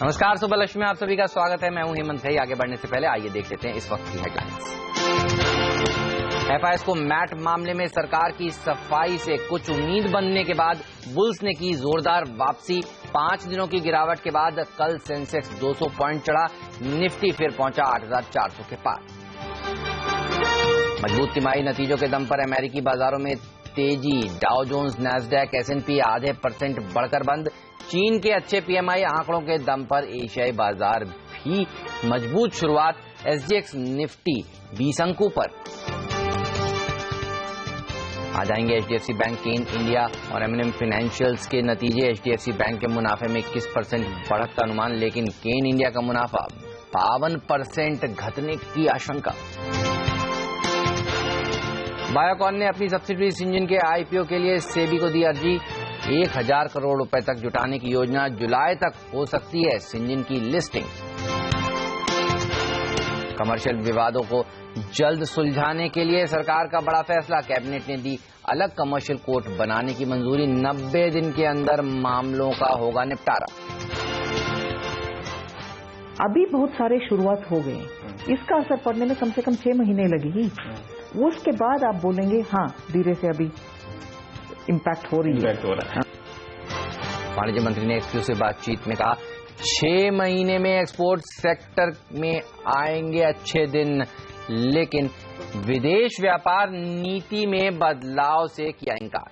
नमस्कार, सुबह लक्ष्मी में आप सभी का स्वागत है। मैं हूं हेमंत भाई। आगे बढ़ने से पहले आइए देख लेते हैं इस वक्त की हेडलाइंस। एफआईएस को मैट मामले में सरकार की सफाई से कुछ उम्मीद बनने के बाद बुल्स ने की जोरदार वापसी। 5 दिनों की गिरावट के बाद कल सेंसेक्स 200 पॉइंट चढ़ा, निफ्टी फिर पहुंचा 8,400 के पार। मजबूत तिमाही नतीजों के दम पर अमेरिकी बाजारों में तेजी, डाउ जोन्स, नैस्डैक, S&P आधे % बढ़कर बंद। चीन के अच्छे पीएमआई आंकड़ों के दम पर एशियाई बाजार भी मजबूत शुरुआत। SGX निफ्टी 20 अंकों पर। आ जाएंगे HDFC बैंक, केन इंडिया और M&M फाइनेंशियल्स के नतीजे। HDFC बैंक के मुनाफे में 21% बढ़त का अनुमान, लेकिन केन इंडिया का मुनाफा 52% घटने की आशंका। बायोकॉन ने अपनी सब्सिडरी सिंजन के IPO के लिए सेबी को दी अर्जी। 1,000 करोड़ रुपए तक जुटाने की योजना, जुलाई तक हो सकती है सिंजन की लिस्टिंग। कमर्शियल विवादों को जल्द सुलझाने के लिए सरकार का बड़ा फैसला, कैबिनेट ने दी अलग कमर्शियल कोर्ट बनाने की मंजूरी। 90 दिन के अंदर मामलों का होगा निपटारा। अभी बहुत सारे शुरुआत हो गए, इसका असर पड़ने में कम से कम 6 महीने लगेगी। उसके बाद आप बोलेंगे हाँ धीरे से अभी इम्पैक्ट हो रही है। वाणिज्य मंत्री ने एक्सक्लूसिव बातचीत में कहा 6 महीने में एक्सपोर्ट सेक्टर में आएंगे अच्छे दिन, लेकिन विदेश व्यापार नीति में बदलाव से किया इनकार।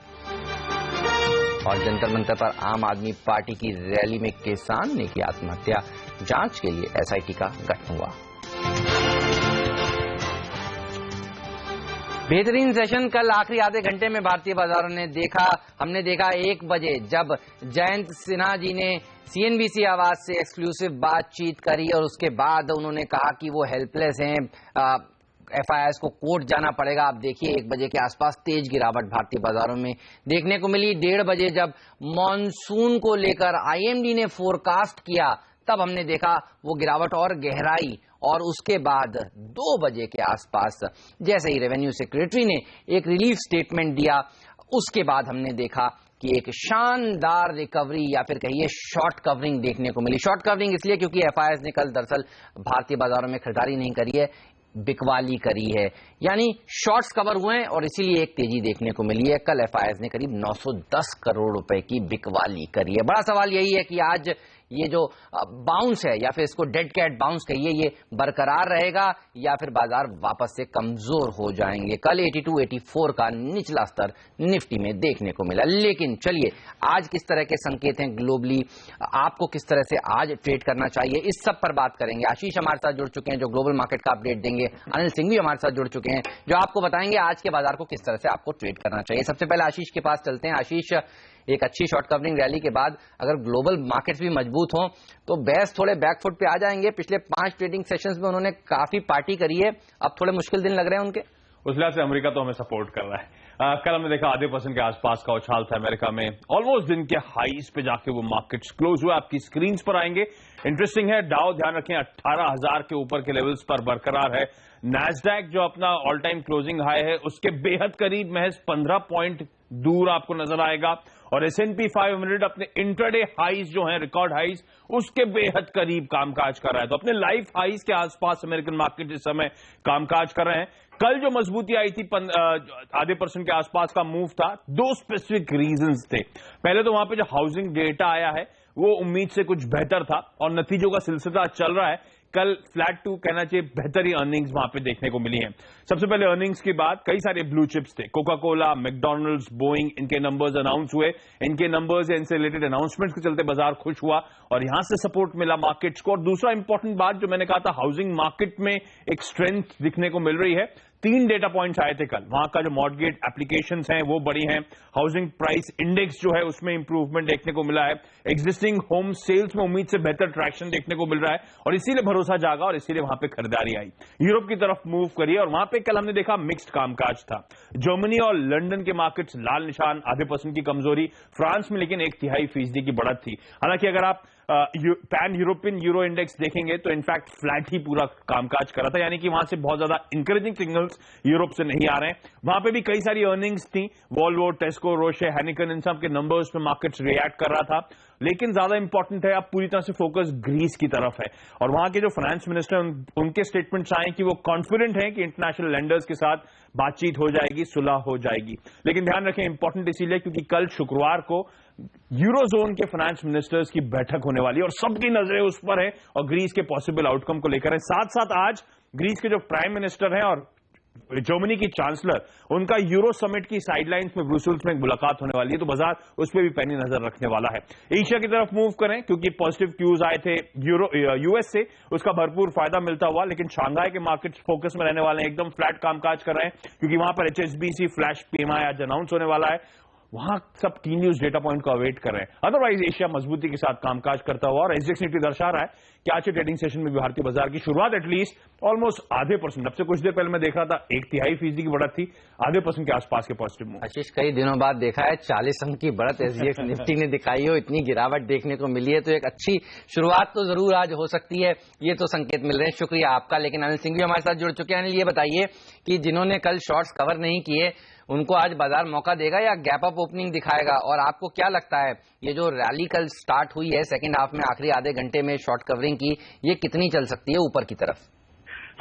और जंतर मंतर पर आम आदमी पार्टी की रैली में किसान ने की आत्महत्या, जांच के लिए SIT का गठन हुआ। बेहतरीन सेशन कल आखिरी आधे घंटे में भारतीय बाजारों ने देखा। हमने देखा 1 बजे जब जयंत सिन्हा जी ने CNBC आवाज से एक्सक्लूसिव बातचीत करी और उसके बाद उन्होंने कहा कि वो हेल्पलेस हैं, FIS को कोर्ट जाना पड़ेगा। आप देखिए 1 बजे के आसपास तेज गिरावट भारतीय बाजारों में देखने को मिली। 1:30 बजे जब मॉनसून को लेकर IMD ने फोरकास्ट किया, तब हमने देखा वो गिरावट और गहराई। और उसके बाद 2 बजे के आसपास जैसे ही रेवेन्यू सेक्रेटरी ने एक रिलीफ स्टेटमेंट दिया, उसके बाद हमने देखा कि एक शानदार रिकवरी या फिर कहिए शॉर्ट कवरिंग देखने को मिली। शॉर्ट कवरिंग इसलिए क्योंकि FIS ने कल दरअसल भारतीय बाजारों में खरीदारी नहीं करी है, बिकवाली करी है, यानी शॉर्ट्स कवर हुए हैं और इसीलिए एक तेजी देखने को मिली है। कल FIS ने करीब 910 करोड़ रुपए की बिकवाली करी है। बड़ा सवाल यही है कि आज ये जो बाउंस है या फिर इसको डेड कैट बाउंस कहिए, ये बरकरार रहेगा या फिर बाजार वापस से कमजोर हो जाएंगे। कल 82-84 का निचला स्तर निफ्टी में देखने को मिला। लेकिन चलिए आज किस तरह के संकेत हैं ग्लोबली, आपको किस तरह से आज ट्रेड करना चाहिए, इस सब पर बात करेंगे। आशीष हमारे साथ जुड़ चुके हैं जो ग्लोबल मार्केट का अपडेट देंगे। अनिल सिंह भी हमारे साथ जुड़ चुके हैं जो आपको बताएंगे आज के बाजार को किस तरह से आपको ट्रेड करना चाहिए। सबसे पहले आशीष के पास चलते हैं। आशीष, एक अच्छी शॉर्ट कवरिंग रैली के बाद अगर ग्लोबल मार्केट्स भी मजबूत हों तो बेस थोड़े बैकफुट पे आ जाएंगे। पिछले 5 ट्रेडिंग सेशंस में उन्होंने काफी पार्टी करी है, अब थोड़े मुश्किल दिन लग रहे हैं उनके। उस लिहाज से अमेरिका तो हमें सपोर्ट कर रहा है। कल हमने देखा आधे % के आसपास का उछाल था अमेरिका में, ऑलमोस्ट दिन के हाईज पे जाके वो मार्केट्स क्लोज हुए। आपकी स्क्रीन पर आएंगे। इंटरेस्टिंग है, डाउ ध्यान रखें 18,000 के ऊपर के लेवल्स पर बरकरार है। नैस्डैक जो अपना ऑल टाइम क्लोजिंग हाई है उसके बेहद करीब, महज 15 पॉइंट दूर आपको नजर आएगा। और S&P 500 अपने इंट्राडे हाईज जो हैं, रिकॉर्ड हाईज, उसके बेहद करीब कामकाज कर रहा है। तो अपने लाइफ हाईज के आसपास अमेरिकन मार्केट इस समय कामकाज कर रहे हैं। कल जो मजबूती आई थी आधे % के आसपास का मूव था, 2 स्पेसिफिक रीजंस थे। पहले तो वहां पे जो हाउसिंग डेटा आया है वो उम्मीद से कुछ बेहतर था और नतीजों का सिलसिला चल रहा है। कल फ्लैट टू कहना चाहिए बेहतर ही अर्निंग्स वहां पे देखने को मिली हैं। सबसे पहले अर्निंग्स की बात, कई सारे ब्लू चिप्स थे, कोका कोला, मैकडॉनल्ड्स, बोइंग, इनके नंबर्स अनाउंस हुए। इनके नंबर्स या इनसे रिलेटेड अनाउंसमेंट्स के चलते बाजार खुश हुआ और यहां से सपोर्ट मिला मार्केट्स को। और दूसरा इंपॉर्टेंट बात जो मैंने कहा था, हाउसिंग मार्केट में एक स्ट्रेंथ दिखने को मिल रही है। 3 डेटा पॉइंट्स आए थे कल। वहां का जो मॉर्गेज एप्लीकेशंस हैं वो बढ़ी हैं, हाउसिंग प्राइस इंडेक्स जो है उसमें इंप्रूवमेंट देखने को मिला है, एग्जिस्टिंग होम सेल्स में उम्मीद से बेहतर ट्रैक्शन देखने को मिल रहा है और इसीलिए भरोसा जागा और इसीलिए वहां पे खरीदारी आई। यूरोप की तरफ मूव करिए और वहां पे कल हमने देखा मिक्स्ड कामकाज था। जर्मनी और लंदन के मार्केट्स लाल निशान, आधे % की कमजोरी। फ्रांस में लेकिन 1/3% की बढ़त थी। हालांकि अगर आप पैन यूरोपियन यूरो इंडेक्स देखेंगे तो इनफैक्ट फ्लैट ही पूरा कामकाज कर रहा था, यानी कि वहां से बहुत ज्यादा इंकरेजिंग सिग्नल्स यूरोप से नहीं आ रहे हैं। वहां पे भी कई सारी अर्निंग्स थी, वॉल्वो, टेस्को, रोशे, हेनिकन, इन सब के नंबर्स पे मार्केट्स रिएक्ट कर रहा था। लेकिन ज्यादा इंपॉर्टेंट है, अब पूरी तरह से फोकस ग्रीस की तरफ है और वहां के जो फाइनेंस मिनिस्टर उनके स्टेटमेंट्स आए कि वो कॉन्फिडेंट हैं कि इंटरनेशनल लेंडर्स के साथ बातचीत हो जाएगी, सुलह हो जाएगी। लेकिन ध्यान रखें, इंपॉर्टेंट इसीलिए क्योंकि कल शुक्रवार को यूरोजोन के फाइनेंस मिनिस्टर्स की बैठक होने वाली है और सबकी नजरें उस पर है और ग्रीस के पॉसिबल आउटकम को लेकर है। साथ साथ आज ग्रीस के जो प्राइम मिनिस्टर हैं और जर्मनी की चांसलर, उनका यूरो समिट की साइडलाइंस में ब्रुसेल्स में एक मुलाकात होने वाली है, तो बाजार उस पर भी पैनी नजर रखने वाला है। एशिया की तरफ मूव करें क्योंकि पॉजिटिव क्यूज आए थे यूएस से, उसका भरपूर फायदा मिलता हुआ, लेकिन शंघाई के मार्केट्स फोकस में रहने वाले हैं, एकदम फ्लैट कामकाज कर रहे हैं क्योंकि वहां पर एचएसबीसी फ्लैश पीएमआई आज अनाउंस होने वाला है। वहां सब की न्यूज डेटा पॉइंट को अवेट कर रहे हैं। अदरवाइज एशिया मजबूती के साथ कामकाज करता हुआ और एसजीएक्स निफ्टी दर्शा रहा है कि आज के ट्रेडिंग सेशन में भारतीय बाजार की शुरुआत एटलीस्ट ऑलमोस्ट आधे %, अब से कुछ देर पहले मैं देख रहा था 1/3% की बढ़त थी, आधे % के आसपास के पॉजिटिव मूव। आशीष, कई दिनों बाद देखा है 40 अंक की बढ़त एसजीएक्स निफ्टी ने दिखाई हो, इतनी गिरावट देखने को मिली है, तो एक अच्छी शुरुआत तो जरूर आज हो सकती है, ये तो संकेत मिल रहे हैं। शुक्रिया आपका। लेकिन अनिल सिंह भी हमारे साथ जुड़ चुके हैं। अनिल, ये बताइए कि जिन्होंने कल शॉर्ट्स कवर नहीं किए उनको आज बाजार मौका देगा या गैप अप ओपनिंग दिखाएगा? और आपको क्या लगता है ये जो रैली कल स्टार्ट हुई है सेकंड हाफ में, आखिरी आधे घंटे में शॉर्ट कवरिंग की, ये कितनी चल सकती है ऊपर की तरफ?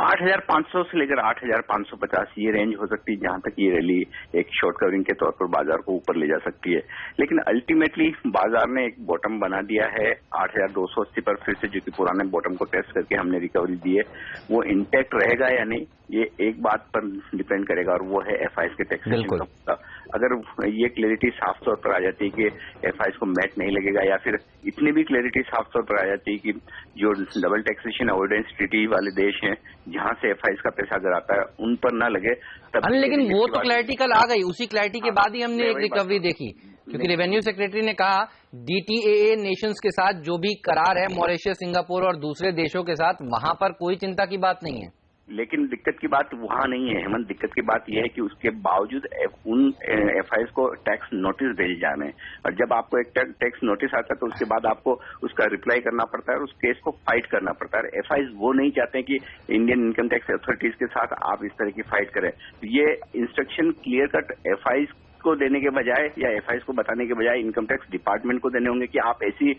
8,500 से लेकर 8,550 ये रेंज हो सकती है, जहां तक ये रैली एक शॉर्ट कवरिंग के तौर पर बाजार को ऊपर ले जा सकती है। लेकिन अल्टीमेटली बाजार ने एक बॉटम बना दिया है 8,280 पर फिर से, जो कि पुराने बॉटम को टेस्ट करके हमने रिकवरी दी है, वो इंटैक्ट रहेगा या नहीं, ये एक बात पर डिपेंड करेगा और वो है एफआईएस के टैक्सेशन का। अगर ये क्लैरिटी साफ तौर पर आ जाती है कि एफआईएस को मैट नहीं लगेगा, या फिर इतनी भी क्लैरिटी साफ तौर पर आ जाती है कि जो डबल टैक्सेशन अवॉइडेंस ट्रीटी वाले देश हैं जहां से एफआईएस का पैसा अगर आता है उन पर ना लगे तब। लेकिन वो तो क्लैरिटी कल आ गई, उसी क्लैरिटी के बाद ही हमने एक रिकवरी देखी, क्योंकि रेवेन्यू सेक्रेटरी ने कहा डीटीएए नेशंस के साथ जो भी करार है मॉरिशस, सिंगापुर और दूसरे देशों के साथ, वहां पर कोई चिंता की बात नहीं है। लेकिन दिक्कत की बात वहां नहीं है हेमंत, दिक्कत की बात यह है कि उसके बावजूद उन एफआईएस को टैक्स नोटिस भेजे जा रहे हैं, और जब आपको एक टैक्स नोटिस आता है तो उसके बाद आपको उसका रिप्लाई करना पड़ता है और उस केस को फाइट करना पड़ता है। एफआईएस वो नहीं चाहते हैं कि इंडियन इनकम टैक्स अथॉरिटीज के साथ आप इस तरह की फाइट करें। ये इंस्ट्रक्शन क्लियर कट एफआईएस को देने के बजाय या एफआईएस को बताने के बजाय इनकम टैक्स डिपार्टमेंट को देने होंगे कि आप ऐसी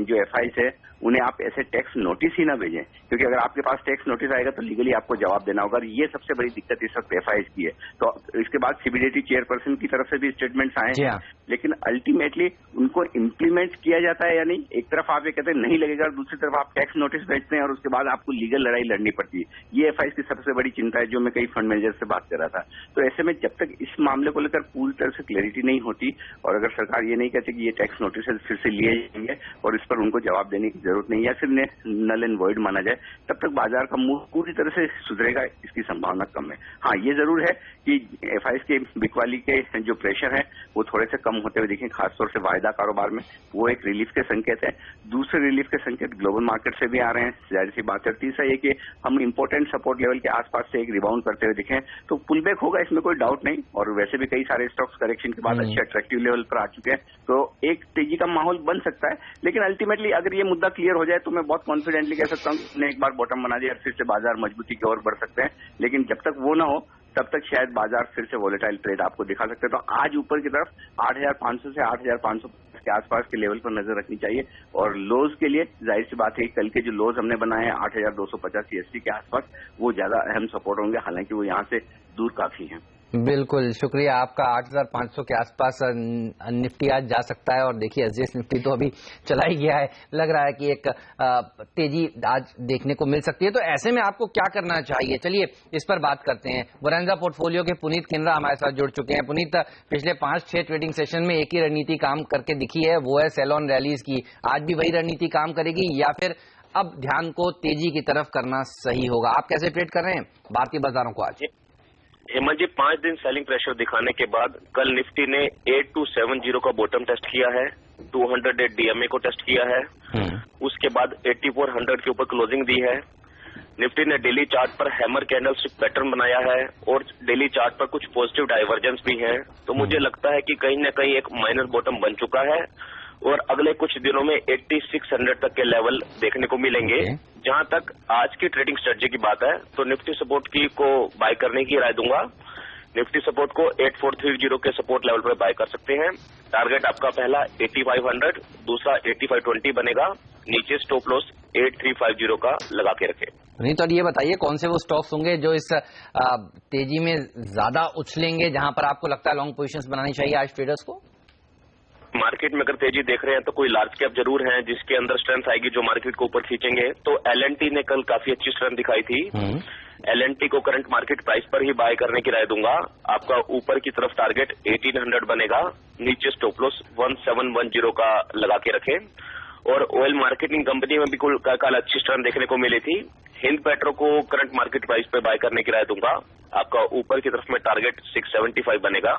जो एफआईएस है उन्हें आप ऐसे टैक्स नोटिस ही ना भेजें, क्योंकि अगर आपके पास टैक्स नोटिस आएगा तो लीगली आपको जवाब देना होगा। ये सबसे बड़ी दिक्कत इस वक्त एफआईएस की है। तो इसके बाद सीबीडीटी चेयरपर्सन की तरफ से भी स्टेटमेंट्स आए हैं, लेकिन अल्टीमेटली उनको इम्प्लीमेंट किया जाता है या नहीं। एक तरफ आप ये कहते हैं नहीं लगेगा और दूसरी तरफ आप टैक्स नोटिस भेजते हैं और उसके बाद आपको लीगल लड़ाई लड़नी पड़ती है। ये एफआईएस की सबसे बड़ी चिंता है, जो मैं कई फंड मैनेजर से बात कर रहा था। तो ऐसे में जब तक इस मामले को लेकर पूरी तरह से क्लैरिटी नहीं होती और अगर सरकार ये नहीं कहती कि ये टैक्स नोटिस फिर से लिए जाएंगे और इस पर उनको जवाब देने की जरूरत नहीं, या फिर नल एंड वॉइड माना जाए, तब तक बाजार का मूव पूरी तरह से सुधरेगा इसकी संभावना कम है। हाँ, ये जरूर है कि एफआईएस के बिकवाली के जो प्रेशर है वो थोड़े से कम होते हुए दिखें, खासतौर से वायदा कारोबार में, वो एक रिलीफ के संकेत है। दूसरे रिलीफ के संकेत ग्लोबल मार्केट से भी आ रहे हैं, जाहिर सी बात है। तीसरा ये कि हम इंपोर्टेंट सपोर्ट लेवल के आसपास से एक रिबाउंड करते हुए दिखें तो पुल बैक होगा, इसमें कोई डाउट नहीं। और वैसे भी कई सारे स्टॉक्स करेक्शन के बाद अच्छे अट्रैक्टिव लेवल पर आ चुके हैं, तो एक तेजी का माहौल बन सकता है। लेकिन अल्टीमेटली अगर ये मुद्दा क्लियर हो जाए तो मैं बहुत कॉन्फिडेंटली कह सकता हूँ कि एक बार बॉटम बना दिया और फिर से बाजार मजबूती की ओर बढ़ सकते हैं। लेकिन जब तक वो ना हो तब तक शायद बाजार फिर से वॉलेटाइल ट्रेड आपको दिखा सकते हैं। तो आज ऊपर की तरफ 8,500 से 8,500 के आसपास के लेवल पर नजर रखनी चाहिए। और लोज के लिए जाहिर सी बात है कल के जो लोज हमने बनाए हैं 8,250 सीएसटी के आसपास, वो ज्यादा अहम सपोर्ट होंगे, हालांकि वो यहाँ से दूर काफी है। बिल्कुल, शुक्रिया आपका। 8,500 के आसपास निफ्टी आज जा सकता है और देखिए एसजीएक्स निफ्टी तो अभी चला ही गया है, लग रहा है कि एक तेजी आज देखने को मिल सकती है। तो ऐसे में आपको क्या करना चाहिए, चलिए इस पर बात करते हैं। बोनांजा पोर्टफोलियो के पुनीत किनरा हमारे साथ जुड़ चुके हैं। पुनीत, पिछले 5-6 ट्रेडिंग सेशन में एक ही रणनीति काम करके दिखी है, वो है सेल ऑन रैलीज की। आज भी वही रणनीति काम करेगी या फिर अब ध्यान को तेजी की तरफ करना सही होगा? आप कैसे ट्रेड कर रहे हैं भारतीय बाजारों को आज? हेमंत जी, 5 दिन सेलिंग प्रेशर दिखाने के बाद कल निफ्टी ने 8270 का बॉटम टेस्ट किया है, 200 डे डीएमए को टेस्ट किया है, उसके बाद 8400 के ऊपर क्लोजिंग दी है। निफ्टी ने डेली चार्ट पर हैमर कैंडलस्टिक पैटर्न बनाया है और डेली चार्ट पर कुछ पॉजिटिव डाइवर्जेंस भी है। तो मुझे लगता है कि कहीं न कहीं एक माइनर बॉटम बन चुका है और अगले कुछ दिनों में 8600 तक के लेवल देखने को मिलेंगे। जहां तक आज की ट्रेडिंग स्ट्रेटजी की बात है तो निफ्टी सपोर्ट की को बाय करने की राय दूंगा। निफ्टी सपोर्ट को 8430 के सपोर्ट लेवल पर बाय कर सकते हैं। टारगेट आपका पहला 8500, दूसरा 8520 बनेगा। नीचे स्टॉप लॉस 8350 का लगा के रखें। नहीं तो ये बताइए कौन से वो स्टॉक्स होंगे जो इस तेजी में ज्यादा उछलेंगे, जहां पर आपको लगता है लॉन्ग पोजीशंस बनानी चाहिए आज ट्रेडर्स को? मार्केट में अगर तेजी देख रहे हैं तो कोई लार्ज कैप जरूर है जिसके अंदर स्ट्रेंथ आएगी जो मार्केट को ऊपर खींचेंगे। तो L&T ने कल काफी अच्छी स्ट्रेंथ दिखाई थी। L&T को करंट मार्केट प्राइस पर ही बाय करने की राय दूंगा। आपका ऊपर की तरफ टारगेट 1800 बनेगा। नीचे स्टॉप लॉस 1710 का लगा के रखें। और ऑयल मार्केटिंग कंपनी में भी कल अच्छी स्ट्रेंथ देखने को मिली थी। हिंद पेट्रो को करंट मार्केट प्राइस पे बाय करने की राय दूंगा। आपका ऊपर की तरफ में टारगेट 675 बनेगा।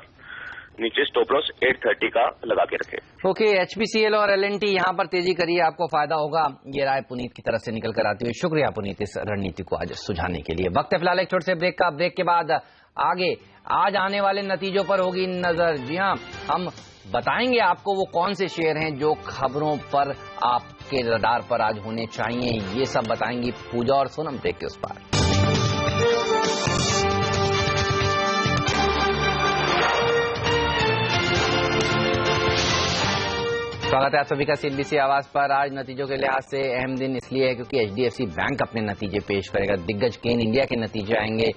नीचे स्टॉप लॉस 830 का लगा के रखें। ओके, HPCL और L&T यहां पर तेजी करिए, आपको फायदा होगा। ये राय पुनीत की तरफ से निकल कर आती हुई। शुक्रिया पुनीत इस रणनीति को आज सुझाने के लिए। वक्त है फिलहाल एक छोटे से ब्रेक का। ब्रेक के बाद आगे आज आने वाले नतीजों पर होगी नजर। जी हां, हम बताएंगे आपको वो कौन से शेयर हैं जो खबरों पर आपके रडार पर आज होने चाहिए। ये सब बताएंगी पूजा और सोनम ब्रेक के उस पार। स्वागत है आप सभी का CNBC आवाज पर। आज नतीजों के लिहाज से अहम दिन इसलिए है क्योंकि HDFC बैंक अपने नतीजे पेश करेगा। दिग्गज केन इंडिया के नतीजे आएंगे।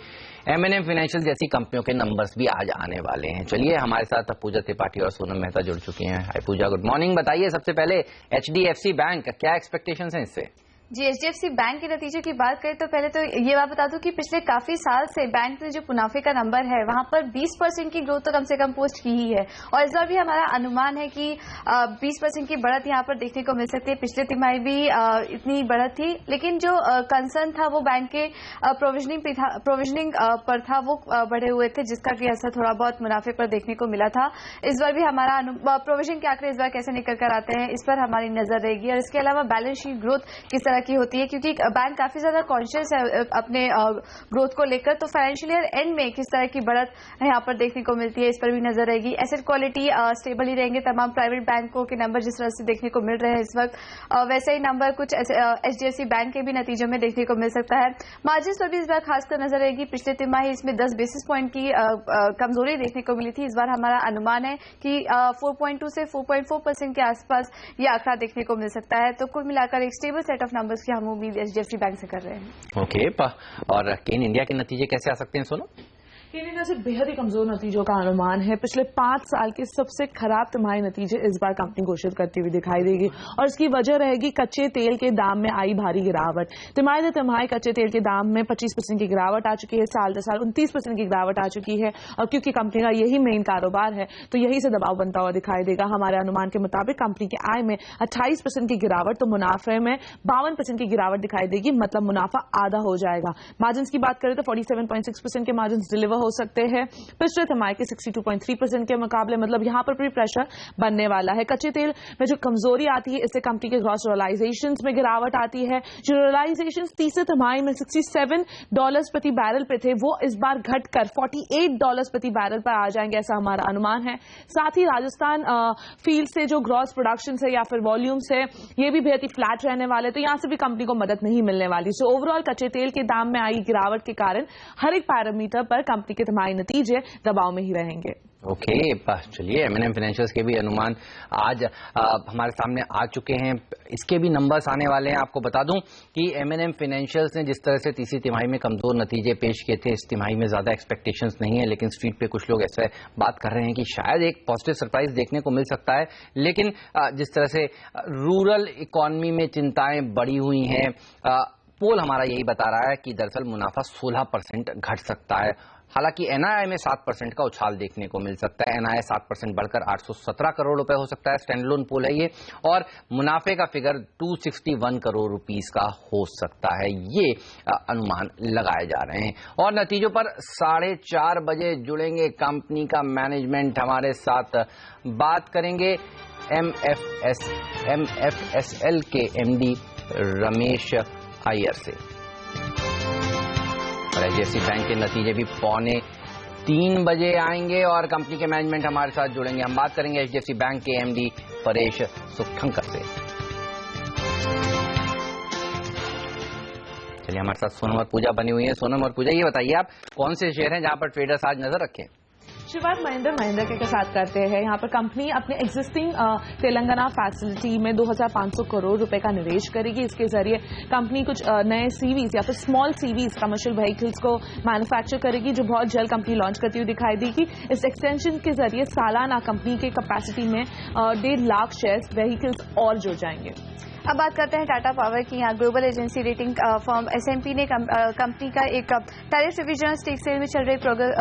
M&M फाइनेंशियल जैसी कंपनियों के नंबर्स भी आज आने वाले हैं। चलिए, हमारे साथ पूजा त्रिपाठी और सोनम मेहता जुड़ चुकी हैं। हाय पूजा, गुड मॉर्निंग। बताइए सबसे पहले HDFC बैंक, क्या एक्सपेक्टेशंस हैं इससे? जी, HDFC बैंक के नतीजों की बात करें तो पहले तो ये बात बता दूं कि पिछले काफी साल से बैंक में जो मुनाफे का नंबर है वहां पर 20% की ग्रोथ तो कम से कम पोस्ट की ही है। और इस बार भी हमारा अनुमान है कि 20% की बढ़त यहां पर देखने को मिल सकती है। पिछले तिमाही भी इतनी बढ़त थी, लेकिन जो कंसर्न था वो बैंक के प्रोविजनिंग पर था, वो बढ़े हुए थे, जिसका कि असर थोड़ा बहुत मुनाफे पर देखने को मिला था। इस बार भी हमारा प्रोविजन के आंकड़े इस बार कैसे निकल कर आते हैं इस पर हमारी नजर रहेगी। और इसके अलावा बैलेंस शीट ग्रोथ किस तरह की होती है, क्योंकि बैंक काफी ज्यादा कॉन्शियस है अपने ग्रोथ को लेकर। तो फाइनेंशियल ईयर एंड में किस तरह की बढ़त यहां पर देखने को मिलती है इस पर भी नजर रहेगी। एसेट क्वालिटी स्टेबल ही रहेंगे। तमाम प्राइवेट बैंकों के नंबर जिस तरह से देखने को मिल रहे हैं इस वक्त, वैसे ही नंबर कुछ HDFC बैंक के भी नतीजों में देखने को मिल सकता है। मार्जिन पर भी इस बार खासकर नजर रहेगी। पिछले तिमाही इसमें 10 बेसिस पॉइंट की कमजोरी देखने को मिली थी। इस बार हमारा अनुमान है कि 4.2 से 4.4% के आसपास ये आंकड़ा देखने को मिल सकता है। तो कुल मिलाकर एक स्टेबल सेट ऑफ नंबर्स की हम उम्मीद HDFC बैंक से कर रहे हैं। ओके, और केन इंडिया के नतीजे कैसे आ सकते हैं सोनम? केन इंडिया से बेहद ही कमजोर नतीजों का अनुमान है। पिछले 5 साल के सबसे खराब तिमाही नतीजे इस बार कंपनी घोषित करती हुई दिखाई देगी और इसकी वजह रहेगी कच्चे तेल के दाम में आई भारी गिरावट। तिमाही तिमाही कच्चे तेल के दाम में 25% की गिरावट आ चुकी है। साल दर साल 29% की गिरावट आ चुकी है। और क्योंकि कंपनी का यही मेन कारोबार है तो यही से दबाव बनता हुआ दिखाई देगा। हमारे अनुमान के मुताबिक कंपनी की आय में 28% की गिरावट, तो मुनाफे में 52% की गिरावट दिखाई देगी, मतलब मुनाफा आधा हो जाएगा। मार्जिन की बात करें तो 47.6% के मार्जिन डिलीवर हो सकते हैं पिछले तिमाही के 62.3% के मुकाबले, मतलब यहां पर भी प्रेशर बनने वाला है। कच्चे तेल में जो कमजोरी आती है इससे कंपनी के ग्रॉस रियलाइजेशंस में गिरावट आती है। जो रियलाइजेशंस तीसरे तिमाही में $67 प्रति बैरल पे थे वो इस बार घटकर $48 प्रति बैरल पर आ जाएंगे, ऐसा हमारा अनुमान है। साथ ही राजस्थान फील्ड से जो ग्रॉस प्रोडक्शन है या फिर वॉल्यूम्स है ये भी बेहद ही फ्लैट रहने वाले, तो यहां से भी कंपनी को मदद नहीं मिलने वाली। सो ओवरऑल कच्चे तेल के दाम में आई गिरावट के कारण हर एक पैरामीटर पर कंपनी के तिमाही नतीजे दबाव में ही रहेंगे। ओके, चलिए M&M फाइनेंशियल्स के भी अनुमान आज हमारे सामने आ चुके हैं। इसके भी नंबर्स आने वाले हैं। आपको बता दूं कि M&M फाइनेंशियल्स ने जिस तरह से तीसरी तिमाही में कमजोर नतीजे पेश किए थे, इस तिमाही में ज्यादा एक्सपेक्टेशंस नहीं है, लेकिन स्ट्रीट पे कुछ लोग ऐसे बात कर रहे हैं कि शायद एक पॉजिटिव सरप्राइज देखने को मिल सकता है। लेकिन जिस तरह से रूरल इकोनॉमी में चिंताएं बढ़ी हुई हैं, पोल हमारा यही बता रहा है कि दरअसल मुनाफा 16% घट सकता है। हालांकि NII में 7% का उछाल देखने को मिल सकता है। NII 7% बढ़कर 817 करोड़ रुपए हो सकता है। स्टैंडअलोन पोल है ये, और मुनाफे का फिगर 261 करोड़ रुपीस का हो सकता है। ये अनुमान लगाए जा रहे हैं। और नतीजों पर 4:30 बजे जुड़ेंगे कंपनी का मैनेजमेंट हमारे साथ। बात करेंगे MFSL के MD रमेश अय्यर से। और HDFC बैंक के नतीजे भी 9:15 3 बजे आएंगे और कंपनी के मैनेजमेंट हमारे साथ जुड़ेंगे। हम बात करेंगे HDFC बैंक के MD परेश सुखंकर से। चलिए, हमारे साथ सोनम और पूजा बनी हुई है। सोनम और पूजा, ये बताइए आप कौन से शेयर हैं जहां पर ट्रेडर्स आज नजर रखें? शुरुआत महिंद्रा के साथ करते हैं। यहाँ पर कंपनी अपने एग्जिस्टिंग तेलंगाना फैसिलिटी में 2,500 करोड़ रुपए का निवेश करेगी। इसके जरिए कंपनी कुछ नए सीवीज या फिर स्मॉल सीवीज कमर्शियल व्हीकल्स को मैन्युफैक्चर करेगी, जो बहुत जल्द कंपनी लॉन्च करती हुई दिखाई देगी। इस एक्सटेंशन के जरिए सालाना कंपनी के कैपेसिटी में 1.5 लाख शेयर्स व्हीकल्स और जुड़ जाएंगे। अब बात करते हैं टाटा पावर की। यहाँ global agency rating firm S&P ने कंपनी का एक टैरिफ रिविजन स्टेक सेल में चल रही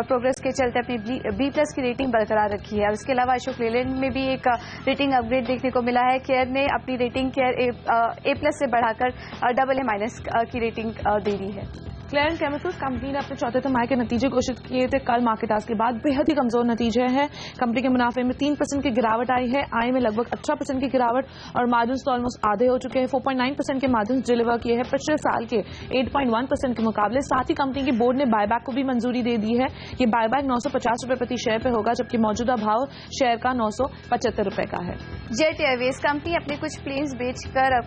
प्रोग्रेस के चलते अपनी B+ की रेटिंग बरकरार रखी है। और इसके अलावा अशोक लेलैंड में भी एक रेटिंग अपग्रेड देखने को मिला है। केयर ने अपनी रेटिंग A+ से बढ़ाकर AA- की रेटिंग दे दी है। क्लेरेंट केमिकल्स कंपनी ने अपने चौथे तिमाही के नतीजे घोषित किए थे। कल मार्केट आज के बाद बेहद ही कमजोर नतीजे हैं। कंपनी के मुनाफे में 3% की गिरावट आई है, आय में लगभग 18% की गिरावट और मार्जिन्स तो ऑलमोस्ट आधे हो चुके हैं। 4.9% के मार्जिन्स डिलीवर किए हैं पिछले साल के 8.1% के मुकाबले। साथ ही कंपनी की बोर्ड ने बायबैक को भी मंजूरी दे दी है। ये बायबैक 950 रुपए प्रति शेयर पे होगा, जबकि मौजूदा भाव शेयर का 975 रुपए का है। जेट एयरवेज कंपनी अपने कुछ प्लेन्स बेचकर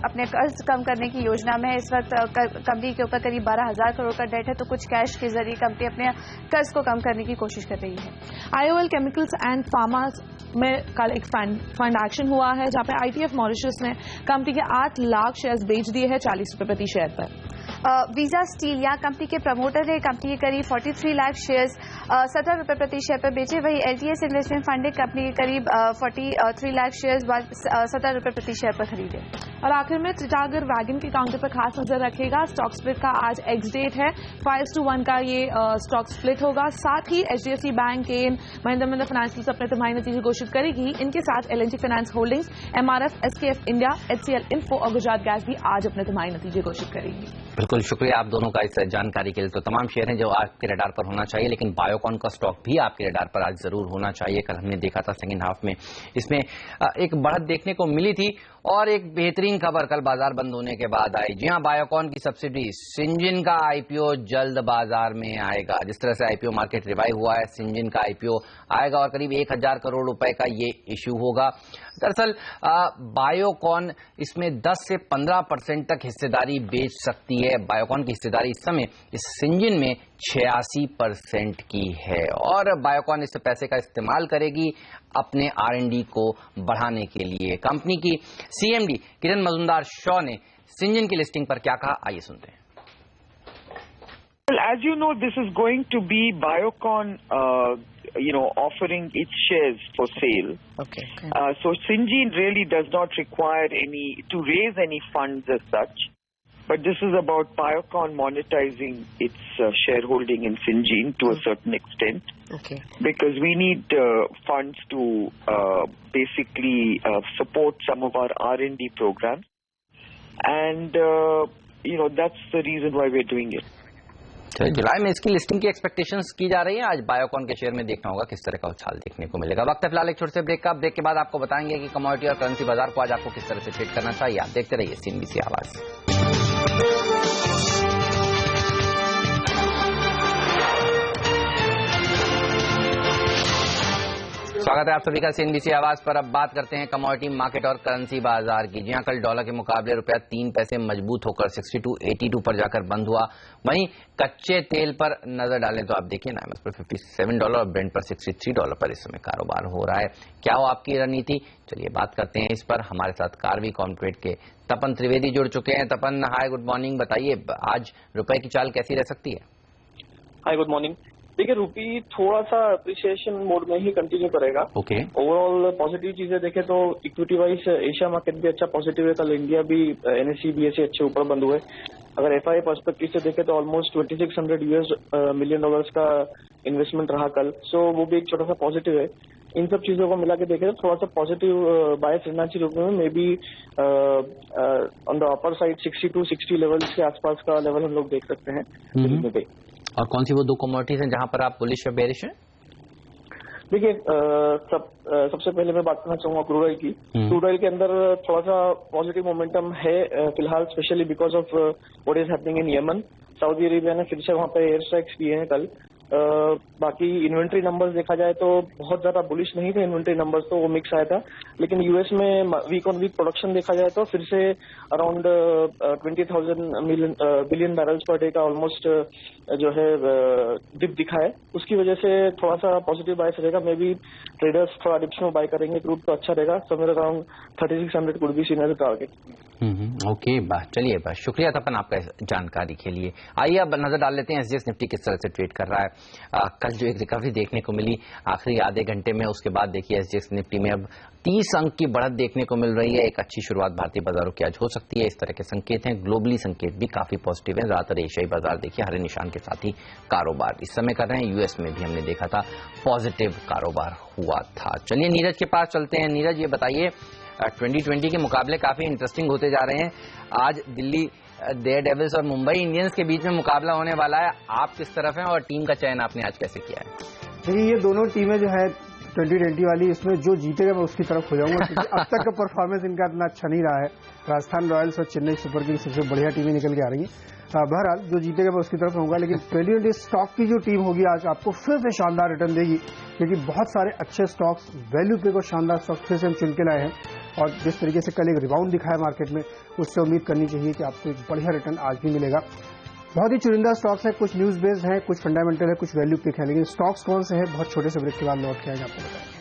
अपने कर्ज कम करने की योजना में है। इस वक्त कंपनी के ऊपर करीब 12,000 करोड़ का डेट है, तो कुछ कैश के जरिए कंपनी अपने कर्ज को कम करने की कोशिश कर रही है। IOL केमिकल्स एंड फार्मा में कल एक फंड एक्शन हुआ है, जहां पे ITF मॉरिशस ने कंपनी के 8 लाख शेयर्स बेच दिए हैं 40 रुपए प्रति शेयर पर। वीजा स्टील या कंपनी के प्रमोटर ने कंपनी के करीब 43 लाख शेयर्स 17 रुपए प्रति शेयर पर बेचे। वही LTS इन्वेस्टमेंट फंड ने कंपनी के करीब 43 लाख शेयर्स 17 रुपए प्रति शेयर पर खरीदे। और आखिर में टिटागर वैगन के काउंटर पर खास नजर रखेगा। स्टॉक स्प्लिट का आज एक्स डेट है। 5:1 का ये स्टॉक स्प्लिट होगा। साथ ही HDFC बैंक के महिंद्रा फाइनेंशियल अपने तिमाही नतीजे घोषित करेगी। इनके साथ L&T finance holdings, MRF, SKF India, HCL info और गुजरात गैस भी आज अपने तिमाही नतीजे घोषित करेगी। बिल्कुल, शुक्रिया आप दोनों का इस जानकारी के लिए। तो तमाम शेयर हैं जो आपके रडार पर होना चाहिए, लेकिन बायोकॉन का स्टॉक भी आपके रडार पर आज जरूर होना चाहिए। कल हमने देखा था सेकंड हाफ में इसमें एक बढ़त देखने को मिली थी और एक बेहतरीन खबर कल बाजार बंद होने के बाद आई। जी हां, बायोकॉन की सब्सिडी सिंजिन का IPO जल्द बाजार में आएगा। जिस तरह से IPO मार्केट रिवाइव हुआ है, सिंजिन का IPO आएगा और करीब 1,000 करोड़ रुपए का ये इश्यू होगा। दरअसल बायोकॉन इसमें 10 से 15% तक हिस्सेदारी बेच सकती है। बायोकॉन की हिस्सेदारी इस समय इस सिंजिन में 86% की है और बायोकॉन इस पैसे का इस्तेमाल करेगी अपने R&D को बढ़ाने के लिए। कंपनी की CMD किरण मजुमदार शॉ ने सिंजिन की लिस्टिंग पर क्या कहा, आइए सुनते हैं। Well, as you know, this is going to be Biocon, offering its shares for sale. Okay. So Syngene really does not require to raise any funds as such. But this is about Biocon monetizing its shareholding in Syngene to a certain extent. Okay. Because we need funds to basically support some of our R&D programs. And, that's the reason why we're doing it. जुलाई में इसकी listing की expectations की जा रही है। आज Biocon के share में देखना होगा किस तरह का उछाल देखने को मिलेगा। वक्त है फिलहाल एक छोटे से ब्रेक का। ब्रेक के बाद आपको बताएंगे कि कमोडिटी और करेंसी बाजार को आज आपको किस तरह से ट्रेड करना चाहिए। आप देखते रहिए CNBC आवाज। स्वागत है आप सभी का CNBC आवाज पर। अब बात करते हैं कमोडिटी मार्केट और करेंसी बाजार की। जी हां, कल डॉलर के मुकाबले रुपया 3 पैसे मजबूत होकर 62.82 पर जाकर बंद हुआ। वहीं कच्चे तेल पर नजर डालें तो आप देखिए ना, पर $57 और ब्रेंट पर $63 पर इस समय कारोबार हो रहा है। क्या हो आपकी रणनीति, चलिए बात करते हैं इस पर। हमारे साथ कार्वी कॉर्पोरेट के तपन त्रिवेदी जुड़ चुके हैं। तपन, हाय, गुड मॉर्निंग। बताइए आज रुपए की चाल कैसी रह सकती है? हाय, गुड मॉर्निंग। देखिए, रुपी थोड़ा सा अप्रिसिएशन मोड में ही कंटिन्यू करेगा। ओके। ओवरऑल पॉजिटिव चीजें देखें तो इक्विटी वाइज एशिया मार्केट भी अच्छा पॉजिटिव है। कल इंडिया भी NSE BSE अच्छे ऊपर बंद हुए। अगर FI पर्सपेक्टिव से देखें तो ऑलमोस्ट $2600 मिलियन का इन्वेस्टमेंट रहा कल, सो वो भी एक छोटा सा पॉजिटिव है। इन सब चीजों को मिला के देखें तो थोड़ा सा पॉजिटिव बायस रहना चाहिए रुपये में। May be on the upper side 62-60 levels के आसपास का लेवल हम लोग देख सकते हैं। और कौन सी वो दो कमोडिटीज हैं जहां पर आप बुलिश या बेरिश हैं? देखिए, सबसे पहले मैं बात करना चाहूंगा क्रूड ऑयल की। क्रूड ऑयल के अंदर थोड़ा सा पॉजिटिव मोमेंटम है फिलहाल, specially because of what is happening in Yemen. Saudi Arabia ने फिर से वहां पे एयर स्ट्राइक्स किए हैं कल। बाकी इन्वेंट्री नंबर्स देखा जाए तो बहुत ज्यादा बुलिश नहीं थे इन्वेंट्री नंबर्स, तो वो मिक्स आया था। लेकिन यूएस में वीक ऑन वीक प्रोडक्शन देखा जाए तो फिर से around 20,000 billion barrels per day का ऑलमोस्ट जो है डिप दिखा है। उसकी वजह से थोड़ा सा पॉजिटिव बायस रहेगा। मे बी ट्रेडर्स थोड़ा डिप्स में बाय करेंगे क्रूड तो अच्छा रहेगा। Somewhere around 3600 could be seen as a target. Okay, चलिए बस शुक्रिया तपन आपका जानकारी के लिए। आइए अब नजर डाल लेते हैं एसजीएक्स निफ्टी किस तरह से ट्रेड कर रहा है। कल जो एक रिकवरी देखने को मिली आखिरी आधे घंटे में, उसके बाद देखिए एसजीएक्स निफ्टी में अब 30 अंक की बढ़त देखने को मिल रही है। एक अच्छी शुरुआत भारतीय बाजारों की आज हो सकती है, इस तरह के संकेत हैं। ग्लोबली संकेत भी काफी पॉजिटिव है। ज्यादातर एशियाई बाजार देखिए हरे निशान के साथ ही कारोबार इस समय कर रहे हैं। यूएस में भी हमने देखा था पॉजिटिव कारोबार हुआ था। चलिए नीरज के पास चलते हैं। नीरज, ये बताइए 2020 के मुकाबले काफी इंटरेस्टिंग होते जा रहे हैं। आज दिल्ली डेयरडेविल्स और मुंबई इंडियंस के बीच में मुकाबला होने वाला है। आप किस तरफ हैं और टीम का चयन आपने आज कैसे किया है? देखिए, ये दोनों टीमें जो है 2020 वाली, इसमें जो जीतेगा मैं उसकी तरफ हो जाऊंगा, क्योंकि अब तक का परफॉर्मेंस इनका इतना अच्छा नहीं रहा है। राजस्थान रॉयल्स और चेन्नई सुपर किंग्स सबसे बढ़िया टीमें निकल के आ रही हैं। बहरहाल जो जीतेगा मैं उसकी तरफ रहूंगा, लेकिन 2020 स्टॉक की जो टीम होगी आज आपको फिर से शानदार रिटर्न देगी, क्योंकि बहुत सारे अच्छे स्टॉक्स, वैल्यू पे को शानदार स्टॉक्स फिर से हम चुन के लाए हैं। और जिस तरीके से कल एक रिबाउंड दिखाया मार्केट में, उससे उम्मीद करनी चाहिए कि आपको एक बढ़िया रिटर्न आज भी मिलेगा। बहुत ही चुनिंदा स्टॉक्स हैं, कुछ न्यूज बेस्ड हैं, कुछ फंडामेंटल है, कुछ वैल्यू पिक है, लेकिन स्टॉक्स कौन से हैं बहुत छोटे से ब्रेक के बाद लौट के आएंगे आपको बताएं।